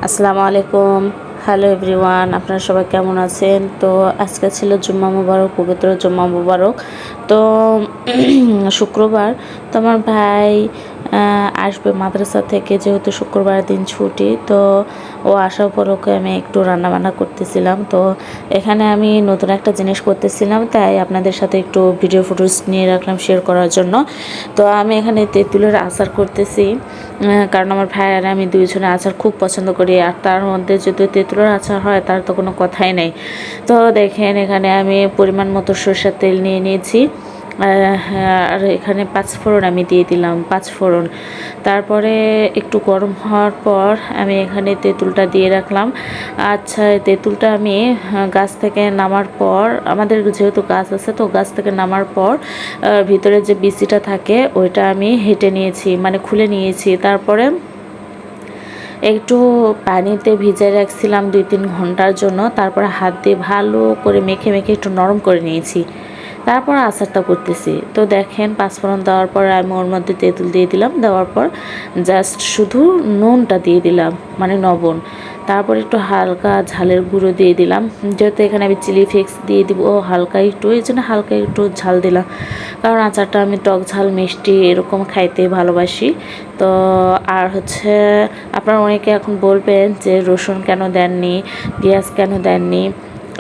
আসসালামু আলাইকুম। Hello everyone, আপনারা সবাই কেমন আছেন? তো আজকে ছিল জুম্মা মুবারক, পবিত্র জুম্মা মুবারক। তো শুক্রবার। তো আমার ভাই আসবে মাদ্রাসা থেকে, যেহেতু শুক্রবার দিন ছুটি। তো ও আসার পর ওকে আমি একটু রান্নাবান্না করতেছিলাম। তো এখানে আমি নতুন একটা জিনিস করতেছিলাম, তাই আপনাদের সাথে একটু ভিডিও ফুটেজ নিয়ে রাখলাম শেয়ার করার জন্য। তো আমি এখানে তেঁতুলের আচার করতেছি, কারণ আমার ভাই আর আমি দুইজনে আচার খুব পছন্দ করি। আর তার মধ্যে যদি তেঁতুলের আচার হয় তার তো কোনো কথাই নেই। তো দেখেন এখানে আমি পরিমাণ মতো সরষের তেল নিয়ে নিয়েছি, আর এখানে পাঁচফোড়ন আমি দিয়ে দিলাম, পাঁচফোড়ন। তারপরে একটু গরম হওয়ার পর আমি এখানে তেঁতুলটা দিয়ে রাখলাম। আচ্ছা, তেঁতুলটা আমি গাছ থেকে নামার পর, আমাদের যেহেতু গাছ আছে, তো গাছ থেকে নামার পর ভিতরে যে বিচিটা থাকে ওইটা আমি হেঁটে নিয়েছি, মানে খুলে নিয়েছি। তারপরে একটু পানিতে ভিজে রাখছিলাম 2-3 ঘন্টার জন্য। তারপরে হাত দিয়ে ভালো করে মেখে মেখে একটু নরম করে নিয়েছি। তারপর আচারটা করতেছি। তো দেখেন পাঁচফোড়ন দেওয়ার পর আমি ওর মধ্যে তেঁতুল দিয়ে দিলাম, দেওয়ার পর জাস্ট শুধু নুনটা দিয়ে দিলাম, মানে লবণ। তারপর একটু হালকা ঝালের গুঁড়ো দিয়ে দিলাম, যেহেতু এখানে আমি চিলি ফ্লেক্স দিয়ে দিব হালকা একটু, এই জন্য হালকা একটু ঝাল দিলাম, কারণ আচারটা আমি টক ঝাল মিষ্টি এরকম খাইতে ভালোবাসি। তো আর হচ্ছে আপনারা অনেকে এখন বলবেন যে রসুন কেন দেননি, পেঁয়াজ কেন দেননি।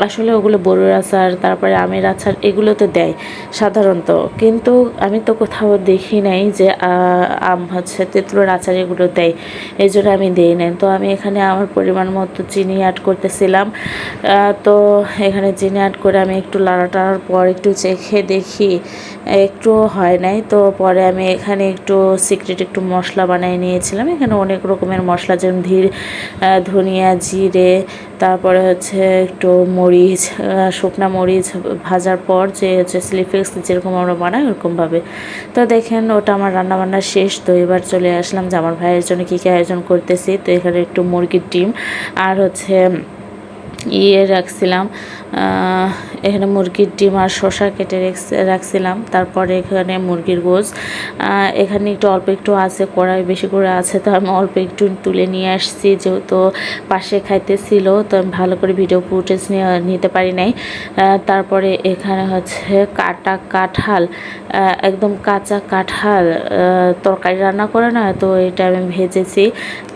আসলে ওগুলো বড়ুর আচার, তারপরে আমের আচার, এগুলো তো দেয় সাধারণত, কিন্তু আমি তো কোথাও দেখি নাই যে আম হচ্ছে তেঁতুলের আচার এগুলো দেয়, এই জন্য আমি দিই নাই। তো আমি এখানে আমার পরিমাণ মতো চিনি অ্যাড করতেছিলাম। তো এখানে চিনি অ্যাড করে আমি একটু লাড়াটার পর একটু চেখে দেখি একটু হয় নাই। তো পরে আমি এখানে একটু সিক্রেট একটু মশলা বানিয়ে নিয়েছিলাম। এখানে অনেক রকমের মশলা, যেমন ধনিয়া, জিরে, তারপরে হচ্ছে একটু মরিচ, শুকনা মরিচ ভাজার পর যে হচ্ছে চিলি ফ্লেক্স যেরকম আমরা বানাই ওরকমভাবে। তো দেখেন ওটা আমার রান্নাবান্না শেষ। তো এবার চলে আসলাম যে আমার ভাইয়ের জন্য কী কী আয়োজন করতেছি। তো এখানে একটু মুরগির ডিম আর হচ্ছে রাখছিলাম, এখানে মুরগির ডিম আর শসা কেটে রাখছিলাম। তারপরে এখানে মুরগির গোশ, এখানে একটু অল্প একটু আছে, কড়াই বেশি করে আছে, তো আমি অল্প একটু তুলে নিয়ে আসছি, যেহেতু পাশে খাইতেছিল, তো আমি ভালো করে ভিডিও ফুটেজ নিতে পারি নাই। তারপরে এখানে হচ্ছে কাটা কাঁঠাল, একদম কাঁচা কাঁঠাল তরকারি রান্না করে না, তো এটা আমি ভেজেছি।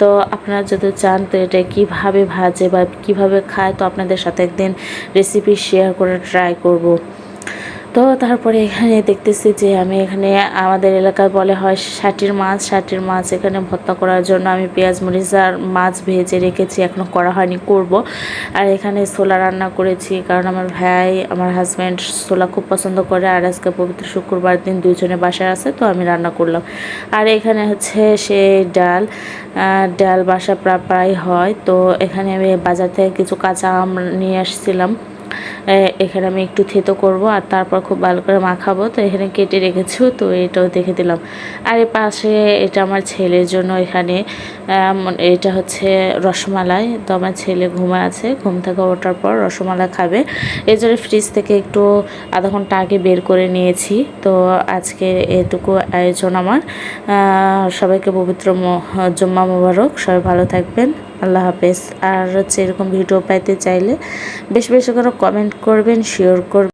তো আপনারা যদি চান তো এটা কীভাবে ভাজে বা কীভাবে খায়, তো আপনাদের সাথে একদিন রেসিপি শেয়ার করে ট্রাই করব। তো তারপরে এখানে দেখতেছি যে আমি এখানে, আমাদের এলাকায় বলে হয় শাটির মাছ, শাটির মাছ এখানে ভর্তা করার জন্য আমি পেঁয়াজ মরিচ আর মাছ ভেজে রেখেছি, এখনও করা হয়নি, করব। আর এখানে ছোলা রান্না করেছি, কারণ আমার ভাই, আমার হাজব্যান্ড ছোলা খুব পছন্দ করে, আর আজকে পবিত্র শুক্রবার দিন দুইজনে বাসায় আছে, তো আমি রান্না করলাম। আর এখানে হচ্ছে সে ডাল, ডাল বাসা প্রায় হয়। তো এখানে আমি বাজার থেকে কিছু কাঁচা আম নিয়ে আসছিলাম, এখানে আমি একটু থেতো করব আর তারপর খুব ভালো করে মাখাবো। তো এখানে কেটে রেখেছি, তো এটাও দেখে দিলাম। আর এর পাশে এটা আমার ছেলের জন্য, এখানে এটা হচ্ছে রসমালাই। তো আমার ছেলে ঘুমা আছে, ঘুম থেকে ওঠার পর রসমালাই খাবে, এই জন্য ফ্রিজ থেকে একটু আধা ঘন্টা আগে বের করে নিয়েছি। তো আজকে এটুকু আয়োজন আমার। সবাইকে পবিত্র জুম্মা মোবারক, সবাই ভালো থাকবেন, আল্লাহ হাফেজ। আর হচ্ছে এরকম ভিডিও পাইতে চাইলে বেশি বেশি করে কমেন্ট করবেন, শেয়ার করবেন।